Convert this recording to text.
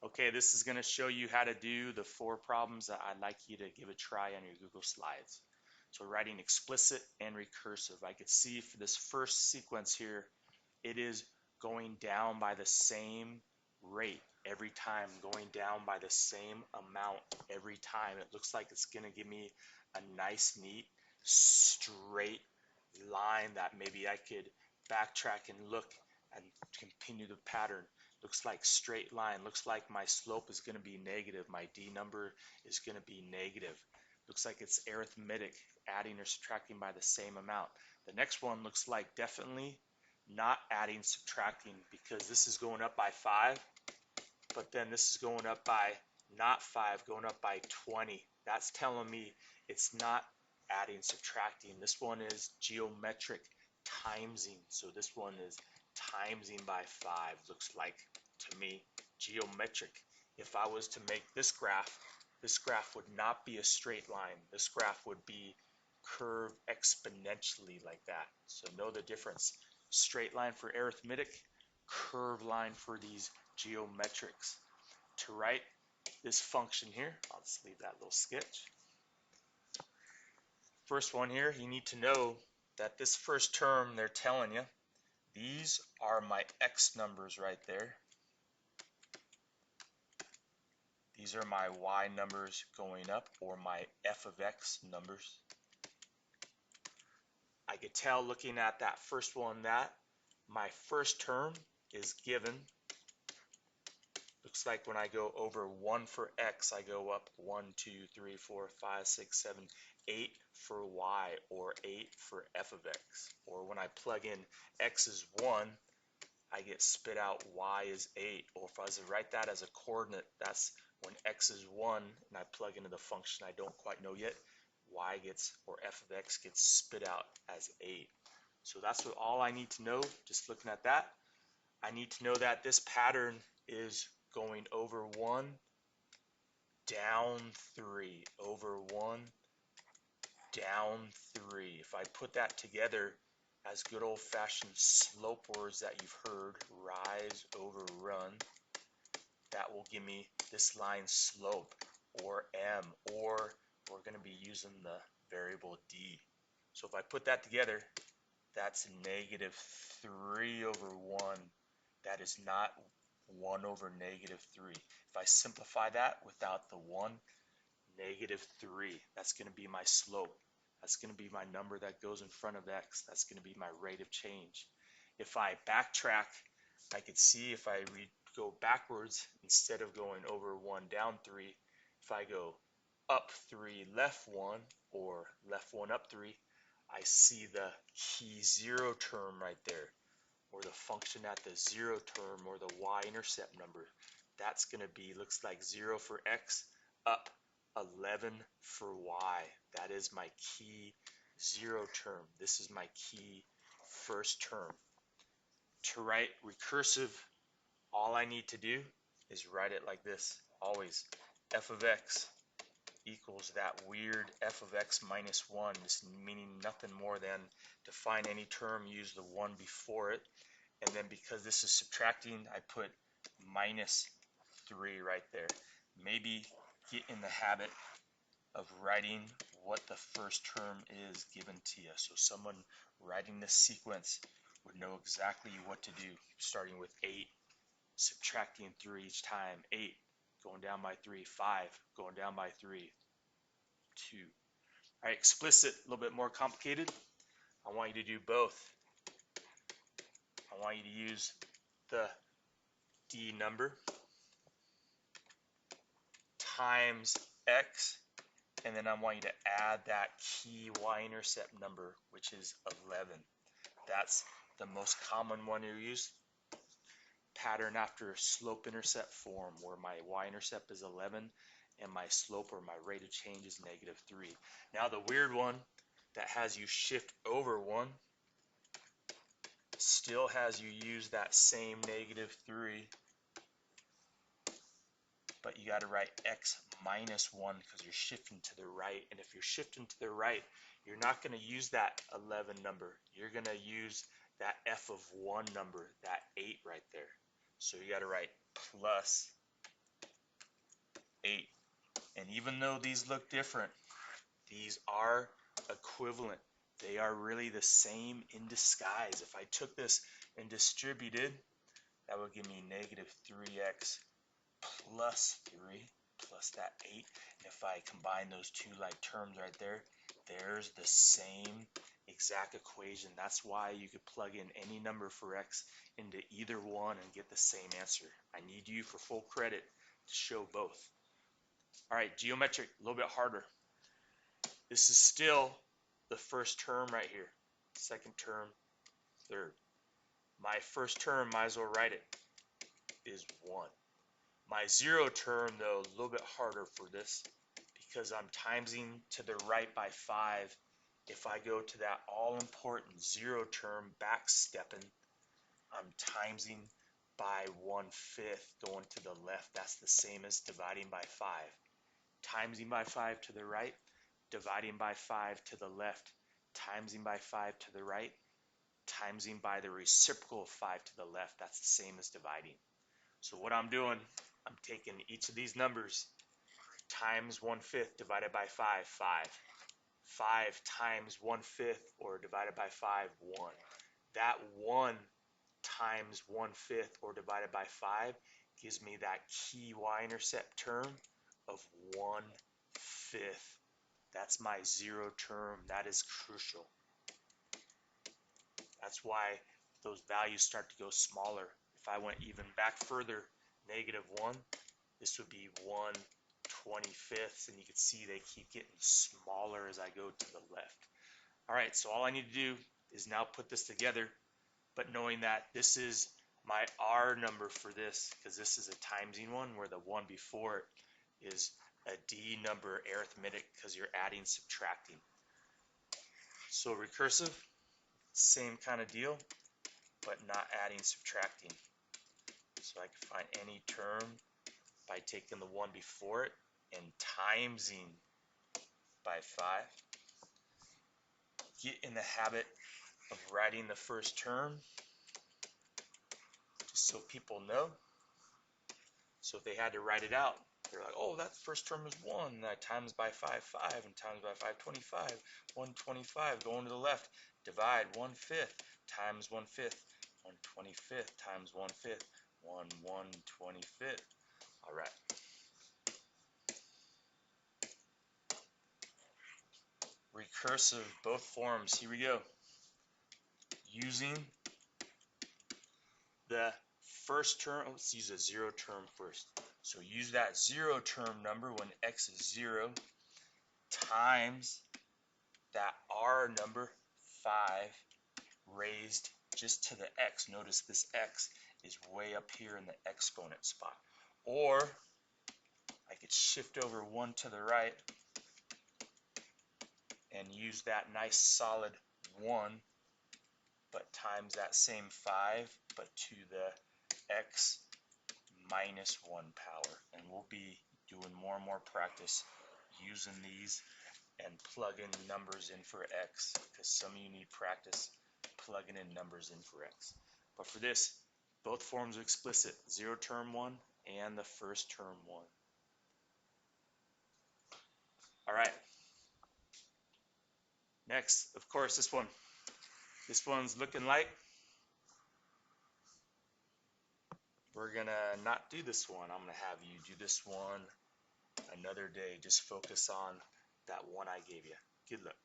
Okay, this is going to show you how to do the 4 problems that I'd like you to give a try on your Google Slides. So writing explicit and recursive. I could see for this first sequence here, it is going down by the same rate every time, going down by the same amount every time. It looks like it's going to give me a nice, neat, straight line that maybe I could backtrack and look and continue the pattern. Looks like straight line. Looks like my slope is going to be negative. My D number is going to be negative. Looks like it's arithmetic, adding or subtracting by the same amount. The next one looks like definitely not adding, subtracting, because this is going up by 5, but then this is going up by not 5, going up by 20. That's telling me it's not adding, subtracting. This one is geometric timesing. So this one is timesing by 5. Looks like to me geometric. If I was to make this graph would not be a straight line. This graph would be curved exponentially like that. So know the difference. Straight line for arithmetic, curved line for these geometrics. To write this function here, I'll just leave that little sketch. First one here, you need to know that this first term, they're telling you, these are my x numbers right there. These are my y numbers going up, or my f of x numbers. I could tell looking at that first one that my first term is given. Looks like when I go over 1 for x, I go up 1, 2, 3, 4, 5, 6, 7, 8 for y, or 8 for f of x. Or when I plug in x is 1, I get spit out y is 8. Or if I was to write that as a coordinate, that's when x is 1 and I plug into the function I don't quite know yet, y gets, or f of x gets spit out as 8. So that's what all I need to know. Just looking at that, I need to know that this pattern is going over 1, down 3, over 1, down 3. If I put that together as good old-fashioned slope words that you've heard, rise over run, that will give me this line slope, or m, or we're going to be using the variable d. So if I put that together, that's negative 3 over 1. That is not 1 over negative 3. If I simplify that without the 1, negative 3, that's going to be my slope. That's going to be my number that goes in front of x. That's going to be my rate of change. If I backtrack, I could see if I go backwards, instead of going over 1, down 3, if I go up 3, left 1, or left 1, up 3, I see the key 0 term right there, or the function at the 0 term, or the y-intercept number. That's going to be, looks like 0 for x, up 11 for y. That is my key 0 term. This is my key first term. To write recursive, all I need to do is write it like this. Always f of x equals that weird f of x minus 1, just meaning nothing more than to find any term, use the 1 before it. And then because this is subtracting, I put minus 3 right there. Maybe get in the habit of writing what the first term is given to you. So someone writing this sequence would know exactly what to do, starting with 8, subtracting 3 each time, 8, going down by 3, 5, going down by 3, 2. All right, explicit, a little bit more complicated. I want you to do both. I want you to use the D number times x, and then I want you to add that key y-intercept number, which is 11. That's the most common one you use. Pattern after slope-intercept form, where my y-intercept is 11 and my slope, or my rate of change, is negative 3. Now the weird one that has you shift over 1 still has you use that same negative 3, but you got to write x minus 1 because you're shifting to the right. And if you're shifting to the right, you're not going to use that 11 number. You're going to use that f of 1 number, that 8 right there. So you got to write plus 8. And even though these look different, these are equivalent. They are really the same in disguise. If I took this and distributed, that would give me negative 3x plus 3 plus that 8. And if I combine those two like terms right there, there's the same exact equation. That's why you could plug in any number for x into either one and get the same answer. I need you for full credit to show both. All right, geometric, a little bit harder. This is still the first term right here. Second term, third. My first term, might as well write it, is 1. My 0 term, though, a little bit harder for this because I'm timesing to the right by 5. If I go to that all-important 0 term, backstepping, I'm timesing by 1/5 going to the left. That's the same as dividing by 5. Timesing by 5 to the right, dividing by 5 to the left, timesing by 5 to the right, timesing by the reciprocal of 5 to the left. That's the same as dividing. So what I'm doing, I'm taking each of these numbers times 1/5 divided by 5, 5. 5 times 1/5 or divided by 5, 1. That 1 times 1/5 or divided by 5 gives me that key y-intercept term of 1/5. That's my 0 term. That is crucial. That's why those values start to go smaller. If I went even back further, negative 1, this would be 1/25, and you can see they keep getting smaller as I go to the left. All right, so all I need to do is now put this together, but knowing that this is my R number for this, because this is a timesing one, where the one before it is a D number arithmetic, because you're adding, subtracting. So recursive, same kind of deal, but not adding, subtracting. So I can find any term by taking the one before it and timesing by 5. Get in the habit of writing the first term, just so people know. So if they had to write it out, they're like, oh, that first term is 1. That times by 5, 5, and times by 5, 25. 1/25, going to the left. Divide 1/5 times 1/5. 1/25 times 1/5. 1/125. All right. Recursive, both forms. Here we go. Using the first term, let's use a 0 term first. So use that 0 term number when x is 0 times that R number 5 raised just to the x. Notice this x is way up here in the exponent spot. Or I could shift over 1 to the right and use that nice solid 1, but times that same 5, but to the x minus 1 power. And we'll be doing more and more practice using these and plugging numbers in for x, because some of you need practice plugging in numbers in for x. But for this, both forms are explicit, 0 term 1 and the first term 1. All right. Next, of course, this one. This one's looking like we're gonna not do this one. I'm gonna have you do this one another day. Just focus on that one I gave you. Good luck.